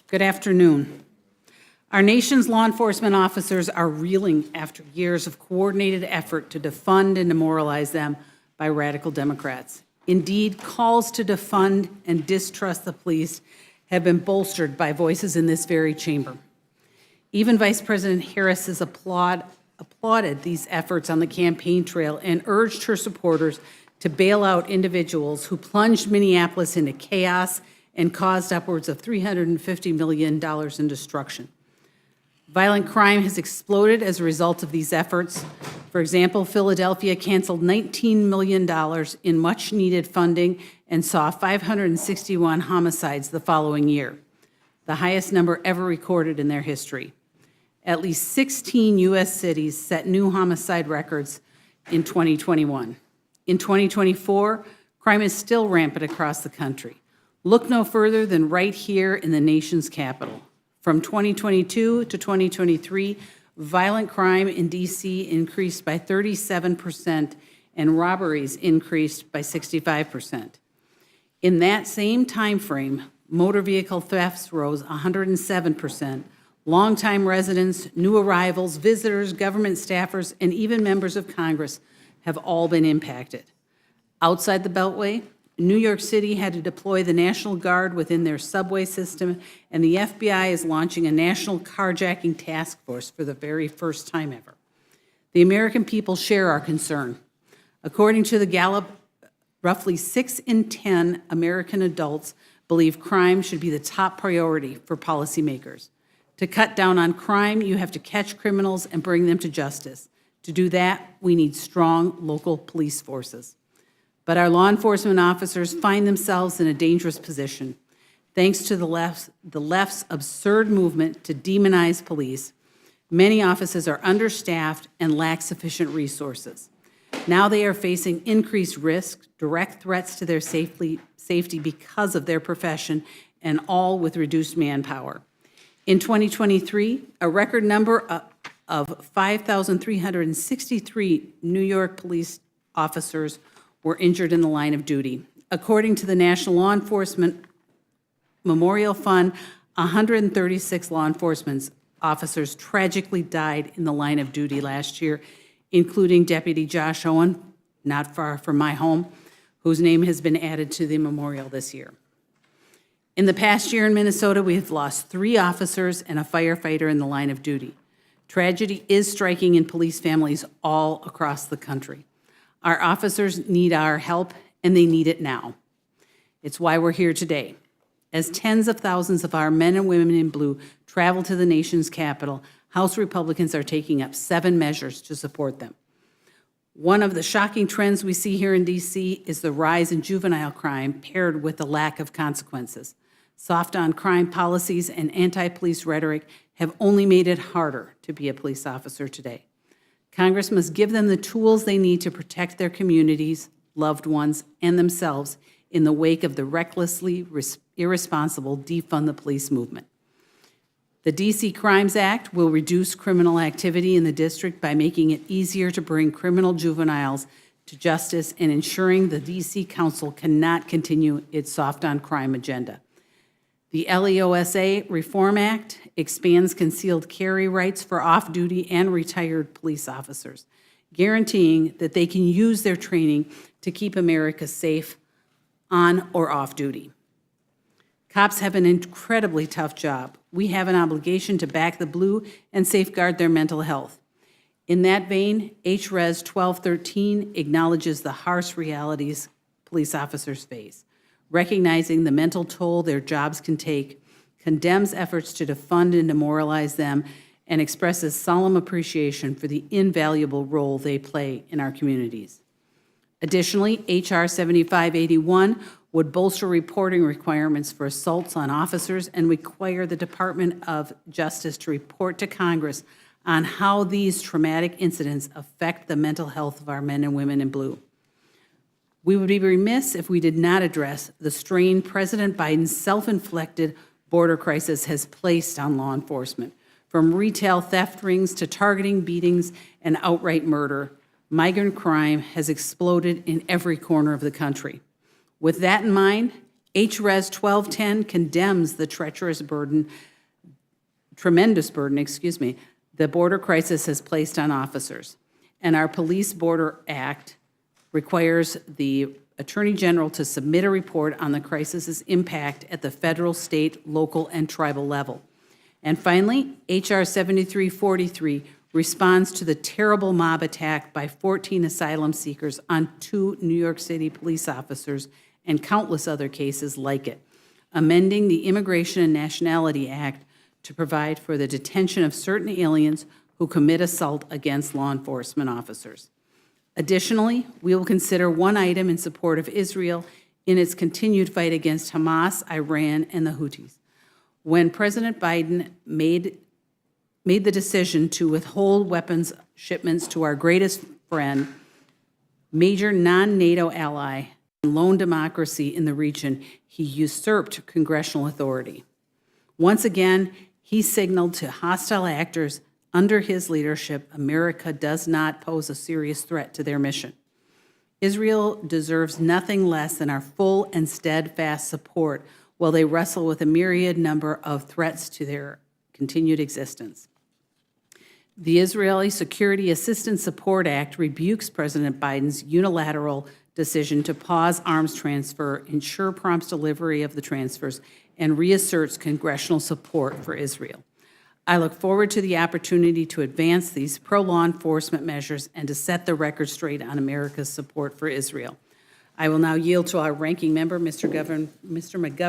Good afternoon. Our nation's law enforcement officers are reeling after years of coordinated effort to defund and demoralize them by radical Democrats. Indeed, calls to defund and distrust the police have been bolstered by voices in this very chamber. Even Vice President Harris has applauded these efforts on the campaign trail and urged her supporters to bail out individuals who plunged Minneapolis into chaos and caused upwards of $350 million in destruction. Violent crime has exploded as a result of these efforts. For example, Philadelphia canceled $19 million in much-needed funding and saw 561 homicides the following year, the highest number ever recorded in their history. At least 16 U.S. cities set new homicide records in 2021. In 2024, crime is still rampant across the country. Look no further than right here in the nation's capital. From 2022 to 2023, violent crime in D.C. increased by 37% and robberies increased by 65%. In that same time frame, motor vehicle thefts rose 107%. Longtime residents, new arrivals, visitors, government staffers, and even members of Congress have all been impacted. Outside the Beltway, New York City had to deploy the National Guard within their subway system, and the FBI is launching a national carjacking task force for the very first time ever. The American people share our concern. According to the Gallup, roughly 6 in 10 American adults believe crime should be the top priority for policymakers. To cut down on crime, you have to catch criminals and bring them to justice. To do that, we need strong local police forces. But our law enforcement officers find themselves in a dangerous position. Thanks to the left's absurd movement to demonize police, many offices are understaffed and lack sufficient resources. Now they are facing increased risk, direct threats to their safety because of their profession, and all with reduced manpower. In 2023, a record number of 5,363 New York police officers were injured in the line of duty. According to the National Law Enforcement Memorial Fund, 136 law enforcement officers tragically died in the line of duty last year, including Deputy Josh Owen, not far from my home, whose name has been added to the memorial this year. In the past year in Minnesota, we have lost 3 officers and a firefighter in the line of duty. Tragedy is striking in police families all across the country. Our officers need our help, and they need it now. It's why we're here today. As tens of thousands of our men and women in blue travel to the nation's capital, House Republicans are taking up 7 measures to support them. One of the shocking trends we see here in D.C. is the rise in juvenile crime paired with the lack of consequences. Soft-on-crime policies and anti-police rhetoric have only made it harder to be a police officer today. Congress must give them the tools they need to protect their communities, loved ones, and themselves in the wake of the recklessly irresponsible defund the police movement. The D.C. Crimes Act will reduce criminal activity in the district by making it easier to bring criminal juveniles to justice and ensuring the D.C. Council cannot continue its soft-on-crime agenda. The LEOSA Reform Act expands concealed carry rights for off-duty and retired police officers, guaranteeing that they can use their training to keep America safe on or off duty. Cops have an incredibly tough job. We have an obligation to back the blue and safeguard their mental health. In that vein, HRES 1213 acknowledges the harsh realities police officers face, recognizing the mental toll their jobs can take, condemns efforts to defund and demoralize them, and expresses solemn appreciation for the invaluable role they play in our communities. Additionally, H.R. 7581 would bolster reporting requirements for assaults on officers and require the Department of Justice to report to Congress on how these traumatic incidents affect the mental health of our men and women in blue. We would be remiss if we did not address the strain President Biden's self-inflicted border crisis has placed on law enforcement. From retail theft rings to targeting beatings and outright murder, migrant crime has exploded in every corner of the country. With that in mind, HRES 1210 condemns the tremendous burden, the border crisis has placed on officers. And our Police Border Act requires the Attorney General to submit a report on the crisis's impact at the federal, state, local, and tribal level. And finally, HR 7343 responds to the terrible mob attack by 14 asylum seekers on 2 New York City police officers and countless other cases like it, amending the Immigration and Nationality Act to provide for the detention of certain aliens who commit assault against law enforcement officers. Additionally, we will consider one item in support of Israel in its continued fight against Hamas, Iran, and the Houthis. When President Biden made the decision to withhold weapons shipments to our greatest friend, major non-NATO ally, and lone democracy in the region, he usurped congressional authority. Once again, he signaled to hostile actors under his leadership, America does not pose a serious threat to their mission. Israel deserves nothing less than our full and steadfast support while they wrestle with a myriad number of threats to their continued existence. The Israeli Security Assistance Support Act rebukes President Biden's unilateral decision to pause arms transfer, ensure prompt delivery of the transfers, and reasserts congressional support for Israel. I look forward to the opportunity to advance these pro-law enforcement measures and to set the record straight on America's support for Israel. I will now yield to our ranking member, Mr. McGovern.